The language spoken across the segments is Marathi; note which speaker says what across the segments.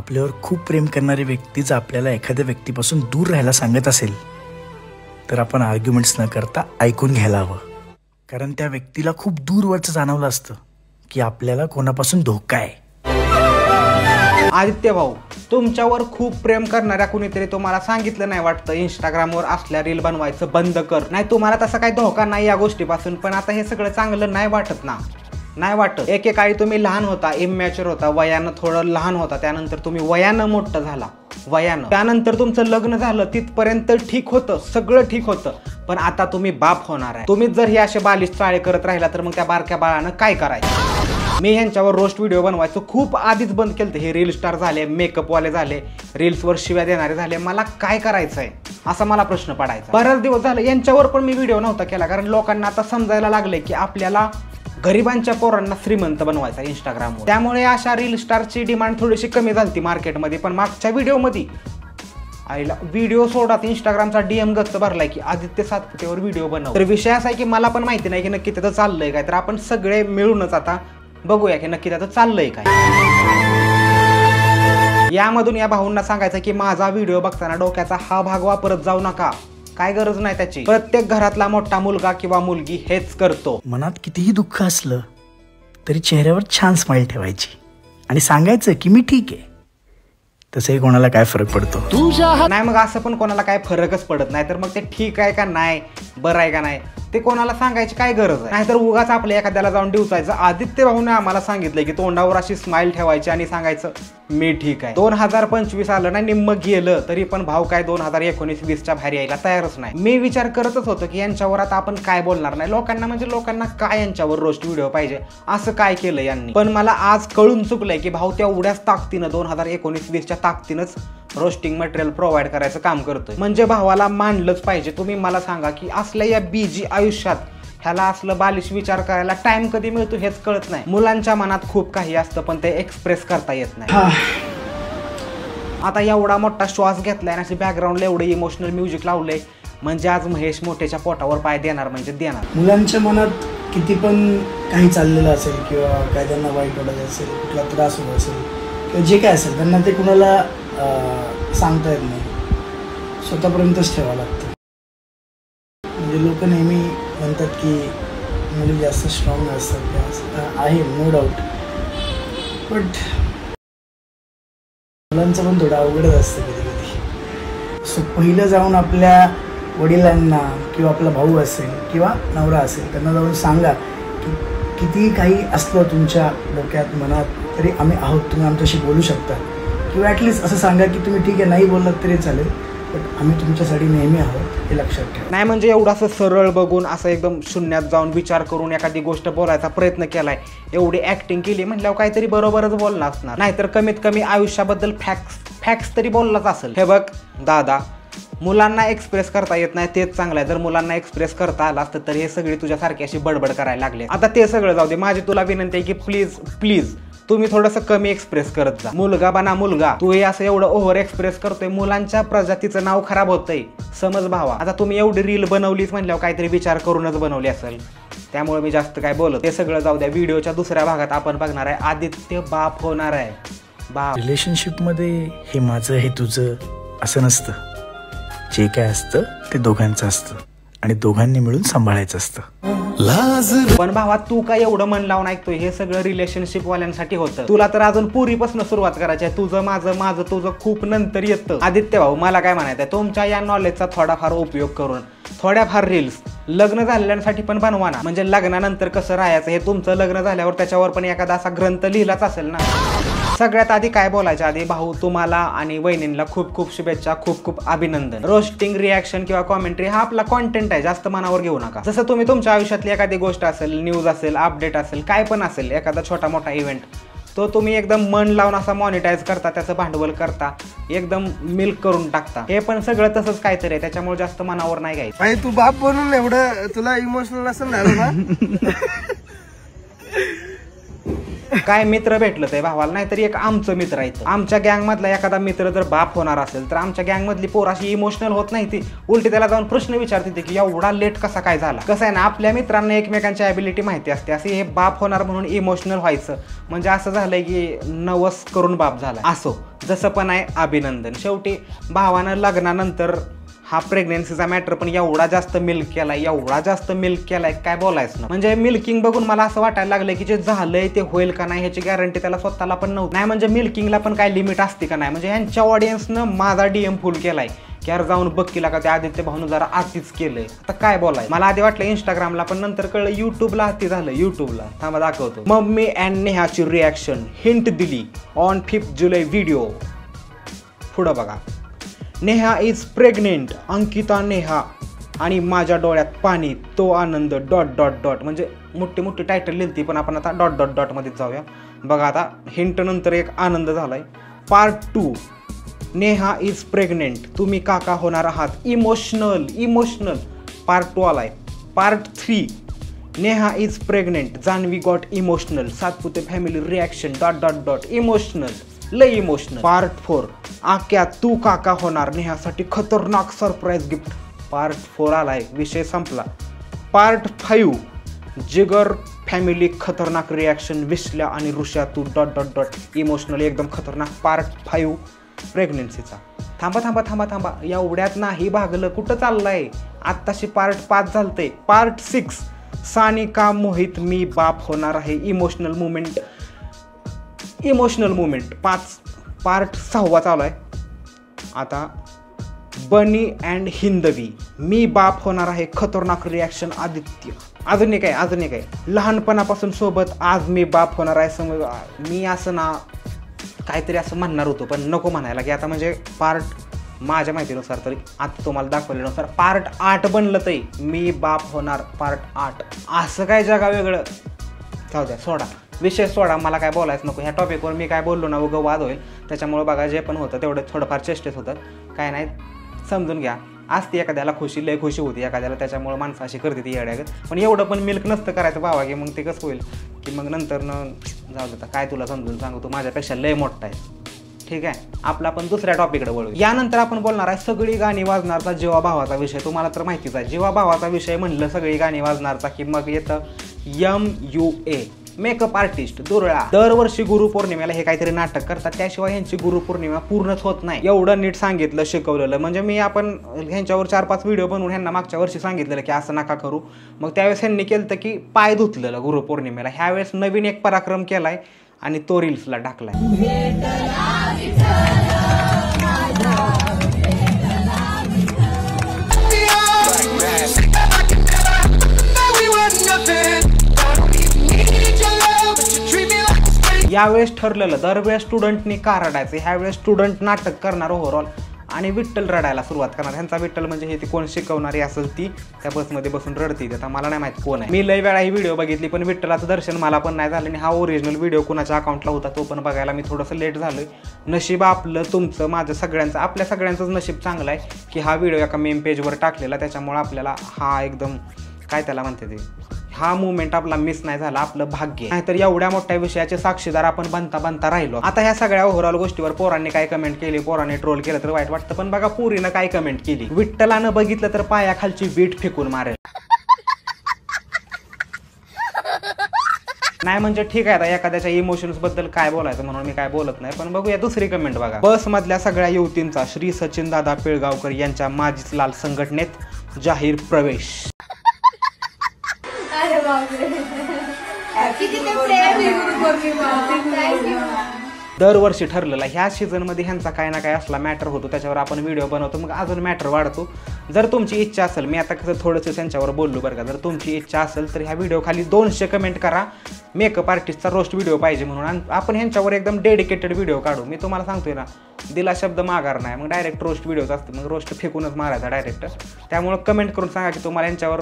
Speaker 1: आपल्यावर खूप प्रेम करणारी व्यक्तीच आपल्याला एखाद्या व्यक्तीपासून दूर राहायला सांगत असेल तर आपण आर्ग्युमेंट्स न करता ऐकून घ्यायला हवं. कारण त्या व्यक्तीला खूप दूरवरचं जाणवलं असतं की आपल्याला कोणापासून धोका आहे.
Speaker 2: आदित्य भाऊ, तुमच्यावर खूप प्रेम करणाऱ्या कुणीतरी तुम्हाला सांगितलं नाही वाटतं इंस्टाग्रामवर असल्या रील बनवायचं बंद कर. नाही, तुम्हाला तसा काही धोका नाही या गोष्टीपासून, पण आता हे सगळं चांगलं नाही वाटत ना? नाही वाटत. एकेकाळी तुम्ही लहान होता, इमॅच्युअर होता, वयानं थोडं लहान होता, त्यानंतर तुम्ही वयानं मोठं झाला, वयानं. त्यानंतर तुमचं लग्न झालं, तिथपर्यंत ठीक होतं, सगळं ठीक होतं. पण आता तुम्ही बाप होणार आहे. तुम्हीच जर हे असे बालिश चाळे करत राहिला तर मग त्या बारक्या बाळानं काय करायचं? मी ह्यांच्यावर रोस्ट व्हिडिओ बनवायचं खूप आधीच बंद केलं. हे रील स्टार झाले, मेकअपवाले झाले, रील्सवर शिव्या देणारे झाले, मला काय करायचंय असा मला प्रश्न पडायचा. बराच दिवस झाले यांच्यावर पण मी व्हिडिओ नव्हता केला, कारण लोकांना आता समजायला लागले की आपल्याला गरिबांच्या पोरांना श्रीमंत बनवायचा इंस्टाग्रामवर. त्यामुळे अशा रील स्टारची डिमांड थोडीशी कमी झाली मार्केटमध्ये. पण मागच्या व्हिडिओमध्ये आईला व्हिडिओ सोडत इंस्टाग्रामचा DM गच्च भरलाय की आदित्य सातपुतेवर व्हिडिओ बनव. तर विषय असा आहे की मला पण माहिती नाही की नक्की त्याचं चाललंय काय. तर आपण सगळे मिळूनच आता बघूया की नक्की त्याचं चाललंय काय. यामधून या भाऊंना सांगायचं की माझा व्हिडिओ बघताना डोक्याचा हा भाग वापरत जाऊ नका, काय गरज नाही त्याची. प्रत्येक घरातला मोठा मुलगा किंवा मुलगी हेच करतो.
Speaker 1: मनात कितीही दुःख असलं तरी चेहऱ्यावर छान स्माइल ठेवायची आणि सांगायचं की मी ठीक आहे. तसंही कोणाला काय फरक पडतो?
Speaker 2: नाही, मग असं पण कोणाला काय फरकच पडत नाही. तर मग ते ठीक आहे का नाही, बरं आहे का नाही, ते कोणाला सांगायची काय गरज आहे? नाहीतर उगाच आपल्या एखाद्याला जाऊन डिवचायचं. आदित्य भाऊने आम्हाला सांगितलंय की तोंडावर अशी स्माइल ठेवायची आणि सांगायचं मी ठीक आहे. 2025 आलं नाही, निम्म गेलं तरी पण भाऊ काय 2019-20च्या बाहेर यायला तयारच नाही. मी विचार करतच होतो की यांच्यावर आता आपण काय बोलणार नाही. लोकांना म्हणजे लोकांना काय यांच्यावर रोस्ट व्हिडिओ पाहिजे, असं काय केलं यांनी. पण मला आज कळून चुकलंय की भाऊ तेवढ्याच ताकदीनं 2019-20च्या ताकदीनच रोस्टिंग मटेरियल प्रोव्हाइड करायचं काम करतोय. म्हणजे भावाला मानलंच पाहिजे. तुम्ही मला सांगा की असल्या या बिजी आयुष्यात ह्याला असलं बालिश विचार करायला टाइम कधी मिळतो हेच कळत नाही. मुलांच्या मनात खूप काही असतं पण ते एक्सप्रेस करता येत नाही. आता एवढा मोठा श्वास घेतलाय आणि बॅकग्राऊंडला एवढं इमोशनल म्युझिक लावलंय म्हणजे आज महेश मोठेच्या पोटावर पाय देणार म्हणजे देणार.
Speaker 1: मुलांच्या मनात किती पण काही चाललेलं असेल किंवा काय त्यांना वाईट वाटत असेल, कुठला त्रास होत असेल किंवा जे काय असेल त्यांना ते कुणाला सांगता येत नाही, स्वतःपर्यंतच ठेवावं लागतं. म्हणजे लोक नेहमी म्हणतात की मुली जास्त स्ट्रॉंग असतात, आहे नो डाऊट. बट मुलांचं पण थोडं अवघडच असतं कधी कधी. सो पहिलं जाऊन आपल्या वडिलांना किंवा आपला भाऊ असेल किंवा नवरा असेल त्यांना जाऊन सांगा की कितीही काही असलं तुमच्या डोक्यात मनात तरी आम्ही आहोत, तुम्ही आमच्याशी बोलू शकता. किंवा ॲटलिस्ट असं सांगा की तुम्ही ठीक आहे नाही बोललात तरी चालेल, पण आम्ही तुमच्यासाठी नेहमी आहोत हे लक्षात ठेवा.
Speaker 2: नाही म्हणजे एवढं असं सरळ बघून असं एकदम शून्यात जाऊन विचार करून एखादी गोष्ट बोलायचा प्रयत्न केलाय, एवढी ऍक्टिंग केली म्हटल्यावर काहीतरी बरोबरच बोलला असणार. नाहीतर कमीत कमी आयुष्याबद्दल फॅक्ट्स तरी बोललाच असेल. हे बघ दादा, मुलांना एक्सप्रेस करता येत नाही तेच चांगलं आहे. जर मुलांना एक्सप्रेस करता आलं असतं तर हे सगळे तुझ्यासारखी अशी बडबड करायला लागले. आता ते सगळं जाऊ दे. माझी तुला विनंती आहे की प्लीज तुम्ही थोडंसं कमी एक्सप्रेस करत जा. मुलगा बना मुलगा, तू हे असं एवढं ओव्हर एक्सप्रेस करतोय, मुलांच्या प्रजातीचं नाव खराब होतंय. समज भावा, आता तुम्ही एवढी रील बनवलीच म्हणल्यावर काहीतरी विचार करूनच बनवली असेल. त्यामुळे मी जास्त काय बोलत ते सगळं जाऊ द्या. व्हिडिओच्या दुसऱ्या भागात आपण बघणार आहे आदित्य बाप होणार आहे. बाप.
Speaker 1: रिलेशनशिपमध्ये हे माझं हे तुझं असं नसतं. जे काय असतं ते दोघांचं असतं आणि दोघांनी मिळून सांभाळायचं असतं.
Speaker 2: पण भावा, तू काय एवढं मन लावून ऐकतोय? हे सगळं रिलेशनशिप वाल्यांसाठी होतं. तुला तर अजून पुरीपासून सुरुवात करायची आहे. तुझं माझं तुझं खूप नंतर येतं. आदित्य भाऊ, मला काय म्हणायचं आहे, तुमच्या या नॉलेजचा थोडाफार उपयोग करून थोड्याफार रील्स लग्न झालेल्यांसाठी पण बनवा ना. म्हणजे लग्नानंतर कसं राहायचं हे तुमचं लग्न झाल्यावर त्याच्यावर पण एखादा असा ग्रंथ लिहिलाच असेल ना. सगळ्यात आधी काय बोलायचं आधी भाऊ, तुम्हाला आणि वहिनींना खूप खूप शुभेच्छा, खूप खूप अभिनंदन. रोस्टिंग, रिॲक्शन किंवा कॉमेंट्री हा आपला कॉन्टेंट आहे, जास्त मनावर घेऊ नका. जसं तुम्ही तुमच्या आयुष्यातली एखादी गोष्ट असेल, न्यूज असेल, अपडेट असेल, काय पण असेल, एखादा छोटा मोठा इव्हेंट, तो तुम्ही एकदम मन लावून असा मॉनिटाईज करता, त्याचं भांडवल करता, एकदम मिल्क करून टाकता. हे पण सगळं तसंच काहीतरी आहे, त्याच्यामुळे जास्त मनावर नाही घ्यायचं.
Speaker 3: तू बाप बनून एवढं तुला इमोशनल असेल ना.
Speaker 2: काय मित्र भेटलं ते भावाला, नाहीतरी एक आमचं मित्र आहे. आमच्या गँग मधला एखादा मित्र जर बाप होणार असेल तर आमच्या गँग मधली पोर अशी इमोशनल होत नाही. ती उलटी त्याला जाऊन प्रश्न विचारते की एवढा लेट कसा काय झाला. कसं आहे ना, आपल्या मित्रांना एकमेकांची ॲबिलिटी माहिती असते. असे हे बाप होणार म्हणून इमोशनल व्हायचं म्हणजे असं झालंय की नवस करून बाप झाला. असो जसं पण आहे अभिनंदन. शेवटी भावानं लग्नानंतर हा प्रेग्नेन्सीचा मॅटर पण एवढा जास्त मिल्क केलाय काय बोलायचं ना. म्हणजे मिल्किंग बघून मला असं वाटायला लागलं की जे झालंय ते होईल का नाही ह्याची गॅरंटी त्याला स्वतःला पण नव्हती. नाही म्हणजे मिल्किंगला पण काय लिमिट असते का नाही. म्हणजे ह्यांच्या ऑडियन्सनं माझा DM फुल केलाय की यार जाऊन बघ केला का ते आदित्य भाऊनं जरा आतीच केलंय. आता काय बोलाय. मला आधी वाटलं इंस्टाग्रामला पण नंतर कळलं युट्यूबला आती झालं. युट्यूबला थांबा दाखवतो. मम्मी अँड नेहाची रिॲक्शन हिंट दिली ऑन 5 जुलै व्हिडिओ. पुढं बघा. नेहा इज प्रेग्नेंट, अंकिता नेहा आणि माझ्या डोळ्यात पाणी तो आनंद ... म्हणजे मोठी टायटल लिहिली पण आपण आता ... मध्येच जाऊया. बघा आता हिंट नंतर एक आनंद झालाय. पार्ट 2 नेहा इज प्रेग्नेंट, तुम्ही काका होणार आहात. इमोशनल पार्ट 2 आलाय. Part 3 Neha is pregnant, Janhvi got emotional, Satpute family reaction ... लय इमोशनल. पार्ट 4 आक्या तू काका होणार, नेहासाठी खतरनाक सरप्राईज गिफ्ट. पार्ट 4 आलाय, विषय संपला. पार्ट 5 जिगर फॅमिली खतरनाक रिॲक्शन, विश्ल्या आणि ऋषा तू ... इमोशनल एकदम खतरनाक. पार्ट 5 प्रेग्नेन्सीचा. थांबा एवढ्यात नाही भागलं, कुठं चाललंय. आत्ताशी पार्ट 5 झालतंय. पार्ट 6 सानिका मोहित मी बाप होणार आहे, इमोशनल मुमेंट 5. पार्ट 6 चालू आहे आता. बनी अँड हिंदवी मी बाप होणार आहे, खतरनाक रिॲक्शन आदित्य. अजून एक आहे लहानपणापासून सोबत, आज मी बाप होणार आहे. समज मी असं ना काहीतरी असं म्हणणार होतो पण नको म्हणायला की आता म्हणजे पार्ट माझ्या माहितीनुसार तरी आता तुम्हाला दाखवल्यानुसार पार्ट 8 बनलं तरी मी बाप होणार पार्ट 8. असं काय जगा वेगळं. जाऊ द्या, सोडा विषय सोडा, मला काय बोलायचं नको ह्या टॉपिकवर. मी काय बोललो ना उगं वाद होईल. त्याच्यामुळे बघा जे पण होतं तेवढं थोडंफार चेष्टेत होतं, काय नाही समजून घ्या. असते एखाद्याला खुशी, लय खुशी होती एखाद्याला, त्याच्यामुळे माणसं अशी करते ती येड्यागत. पण एवढं पण मिल्क नसतं करायचं भावा की मग ते कसं होईल की मग नंतर जाऊ देता. काय तुला समजून सांगू, तू माझ्यापेक्षा लय मोठा आहे. ठीक आहे, आपला आपण दुसऱ्या टॉपिककडे वळू. यानंतर आपण बोलणार आहे सगळी गाणी वाजणारचा जीवा भावाचा विषय. तुम्हाला तर माहितीच आहे, जीवा भावाचा विषय म्हणलं सगळी गाणी वाजणारचा की मग येतं MUA मेकअप आर्टिस्ट दुरळा. दरवर्षी गुरुपौर्णिमेला हे काहीतरी नाटक करतात, त्याशिवाय ह्यांची गुरुपौर्णिमा पूर्णच होत नाही. एवढं नीट सांगितलं शिकवलेलं. म्हणजे आपण ह्यांच्यावर 4-5 व्हिडिओ बनवून ह्यांना मागच्या वर्षी सांगितलेलं की असं नका करू. मग त्यावेळेस ह्यांनी केलं की पाय धुतलेलं गुरुपौर्णिमेला. ह्यावेळेस नवीन एक पराक्रम केलाय आणि तो रील्सला टाकलाय. यावेळेस ठरलेलं दरवेळेस स्टुडंटनी का रडायचं, ह्यावेळेस स्टुडंट नाटक करणार ओव्हरऑल आणि विठ्ठल रडायला सुरुवात करणार. ह्यांचा विठ्ठल म्हणजे हे ती कोण शिकवणारी असेल ती त्या बसमध्ये बसून रडती. आता मला नाही माहिती कोण आहे. मी लय वेळा ही व्हिडिओ बघितली पण विठ्ठलाचं दर्शन मला पण नाही झालं. आणि हा ओरिजिनल व्हिडिओ कुणाच्या अकाउंटला होता तो पण बघायला मी थोडंसं लेट झालोय. नशीब आपलं, तुमचं, माझं, सगळ्यांचं, आपल्या सगळ्यांचंच नशीब चांगलं आहे की हा व्हिडिओ एका मेम पेजवर टाकलेला. त्याच्यामुळे आपल्याला हा एकदम काय त्याला म्हणते ते हा मुवमेंट आपला मिस नाही झाला, आपलं भाग्य. नाहीतर एवढ्या मोठ्या विषयाचे साक्षीदार आपण बनता राहिलो. आता ह्या सगळ्या ओव्हरऑल गोष्टीवर पोरांनी काय कमेंट केली, पोरांनी ट्रोल केलं तर वाईट वाटतं. पण बघा पोरीनं काय कमेंट केली, विठ्ठलानं बघितलं तर पायाखालची वीट फेकून मारेल. नाही म्हणजे ठीक आहे, आता एखाद्याच्या इमोशन्स बद्दल काय बोलायचं म्हणून मी काय बोलत नाही. पण बघूया दुसरी कमेंट बघा. बस मधल्या सगळ्या युवतींचा श्री सचिन दादा पिळगावकर यांच्या माझीच लाल संघटनेत जाहीर प्रवेश. दरवर्षी ठरलेला ह्या सीझनमध्ये ह्यांचा काय ना काय असला मॅटर होतो, त्याच्यावर आपण व्हिडिओ बनवतो, मग अजून मॅटर वाढतो. जर तुमची इच्छा असेल, मी आता कसं थोडंसं त्यांच्यावर बोललो बरं का, जर तुमची इच्छा असेल तर ह्या व्हिडिओ खाली 200 कमेंट करा मेकअप आर्टिस्टचा रोस्ट व्हिडिओ पाहिजे म्हणून, आणि आपण ह्यांच्यावर एकदम डेडिकेटेड व्हिडिओ काढू. मी तुम्हाला सांगतोय ना, दिला शब्द माघार नाही. मग डायरेक्ट रोस्ट व्हिडिओच असते, मग रोस्ट फेकूनच मारायचा डायरेक्ट. त्यामुळे कमेंट करून सांगा की तुम्हाला यांच्यावर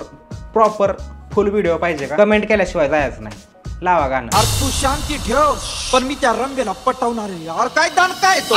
Speaker 2: प्रॉपर फुल व्हिडिओ पाहिजे का. कमेंट केल्याशिवाय जायचं नाही. लावा गाणं.
Speaker 4: तू शांती ठेव पण मी त्या रंगेला पटवणार आहे. काय दान काय तो